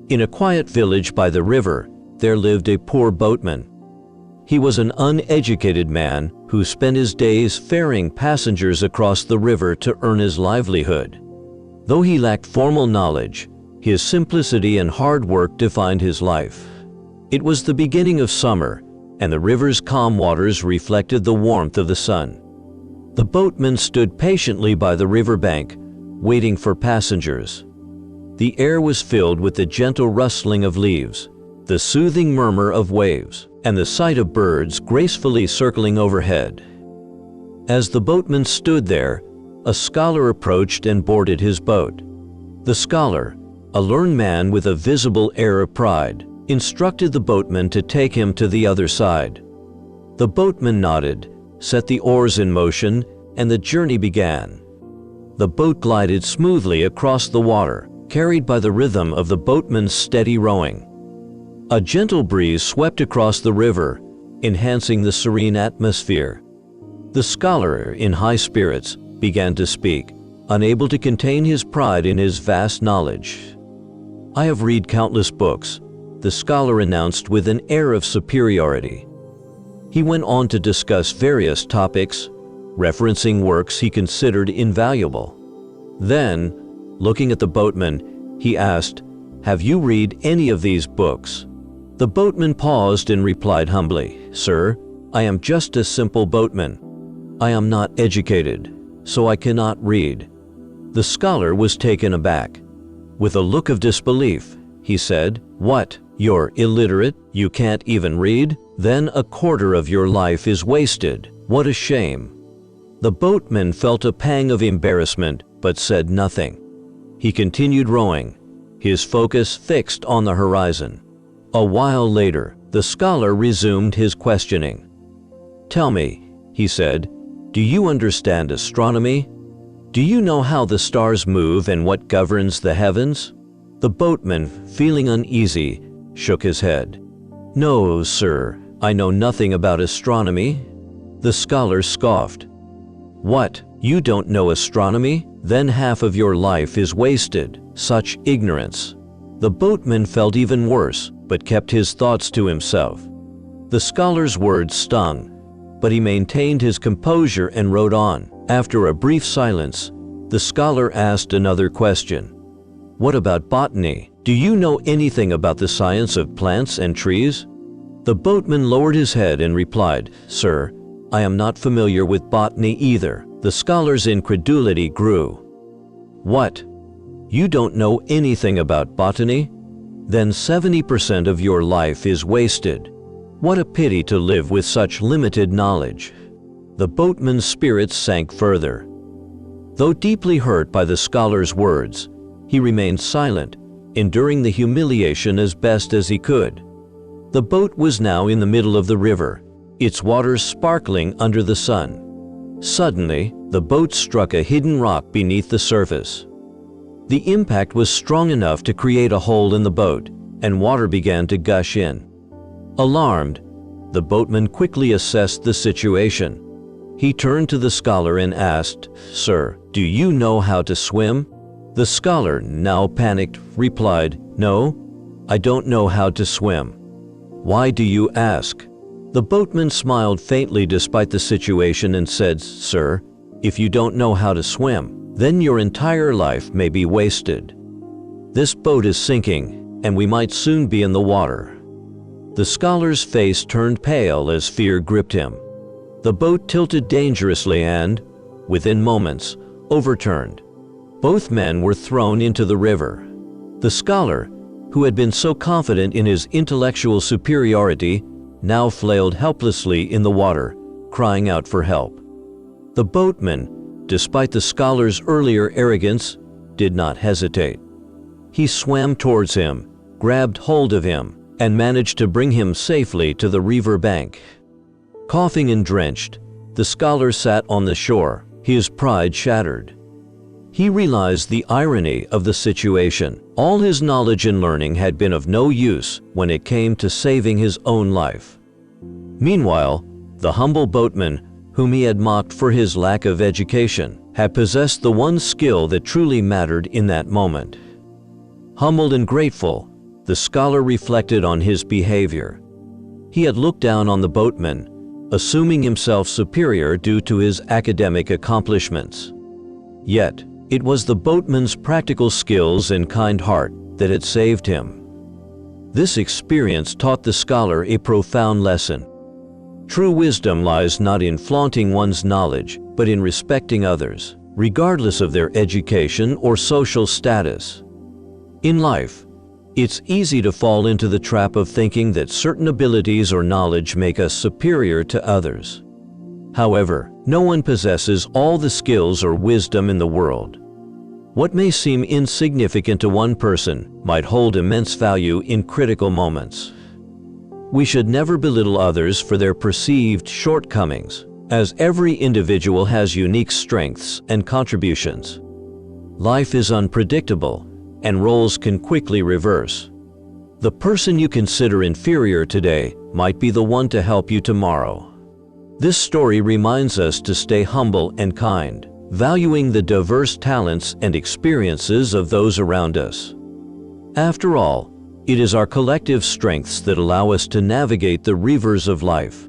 In a quiet village by the river, there lived a poor boatman. He was an uneducated man who spent his days ferrying passengers across the river to earn his livelihood. Though he lacked formal knowledge, his simplicity and hard work defined his life. It was the beginning of summer, and the river's calm waters reflected the warmth of the sun. The boatman stood patiently by the riverbank, waiting for passengers. The air was filled with the gentle rustling of leaves, the soothing murmur of waves, and the sight of birds gracefully circling overhead. As the boatman stood there, a scholar approached and boarded his boat. The scholar, a learned man with a visible air of pride, instructed the boatman to take him to the other side. The boatman nodded, set the oars in motion, and the journey began. The boat glided smoothly across the water, carried by the rhythm of the boatman's steady rowing. A gentle breeze swept across the river, enhancing the serene atmosphere. The scholar, in high spirits, began to speak, unable to contain his pride in his vast knowledge. "I have read countless books," the scholar announced with an air of superiority. He went on to discuss various topics, referencing works he considered invaluable. Then, looking at the boatman, he asked, "Have you read any of these books?" The boatman paused and replied humbly, "Sir, I am just a simple boatman. I am not educated, so I cannot read." The scholar was taken aback. With a look of disbelief, he said, "What? You're illiterate? You can't even read? Then a quarter of your life is wasted. What a shame." The boatman felt a pang of embarrassment, but said nothing. He continued rowing, his focus fixed on the horizon. A while later, the scholar resumed his questioning. "Tell me," he said, "do you understand astronomy? Do you know how the stars move and what governs the heavens?" The boatman, feeling uneasy, shook his head. "No, sir, I know nothing about astronomy." The scholar scoffed. "What? You don't know astronomy? Then half of your life is wasted. Such ignorance." The boatman felt even worse, but kept his thoughts to himself. The scholar's words stung, but he maintained his composure and rowed on. After a brief silence, the scholar asked another question. "What about botany? Do you know anything about the science of plants and trees?" The boatman lowered his head and replied, "Sir, I am not familiar with botany either." The scholar's incredulity grew. "What? You don't know anything about botany? Then 70% of your life is wasted. What a pity to live with such limited knowledge." The boatman's spirits sank further. Though deeply hurt by the scholar's words, he remained silent, enduring the humiliation as best as he could. The boat was now in the middle of the river, its waters sparkling under the sun. Suddenly, the boat struck a hidden rock beneath the surface. The impact was strong enough to create a hole in the boat, and water began to gush in. Alarmed, the boatman quickly assessed the situation. He turned to the scholar and asked, "Sir, do you know how to swim?" The scholar, now panicked, replied, "No, I don't know how to swim." "Why do you ask?" The boatman smiled faintly despite the situation and said, "Sir, if you don't know how to swim, then your entire life may be wasted. This boat is sinking, and we might soon be in the water." The scholar's face turned pale as fear gripped him. The boat tilted dangerously and, within moments, overturned. Both men were thrown into the river. The scholar, who had been so confident in his intellectual superiority, now flailed helplessly in the water, crying out for help. The boatman, despite the scholar's earlier arrogance, did not hesitate. He swam towards him, grabbed hold of him, and managed to bring him safely to the river bank. Coughing and drenched, the scholar sat on the shore, his pride shattered. He realized the irony of the situation. All his knowledge and learning had been of no use when it came to saving his own life. Meanwhile, the humble boatman, whom he had mocked for his lack of education, had possessed the one skill that truly mattered in that moment. Humbled and grateful, the scholar reflected on his behavior. He had looked down on the boatman, assuming himself superior due to his academic accomplishments. Yet, it was the boatman's practical skills and kind heart that had saved him. This experience taught the scholar a profound lesson. True wisdom lies not in flaunting one's knowledge, but in respecting others, regardless of their education or social status. In life, it's easy to fall into the trap of thinking that certain abilities or knowledge make us superior to others. However, no one possesses all the skills or wisdom in the world. What may seem insignificant to one person might hold immense value in critical moments. We should never belittle others for their perceived shortcomings, as every individual has unique strengths and contributions. Life is unpredictable, and roles can quickly reverse. The person you consider inferior today might be the one to help you tomorrow. This story reminds us to stay humble and kind, valuing the diverse talents and experiences of those around us. After all, it is our collective strengths that allow us to navigate the rivers of life.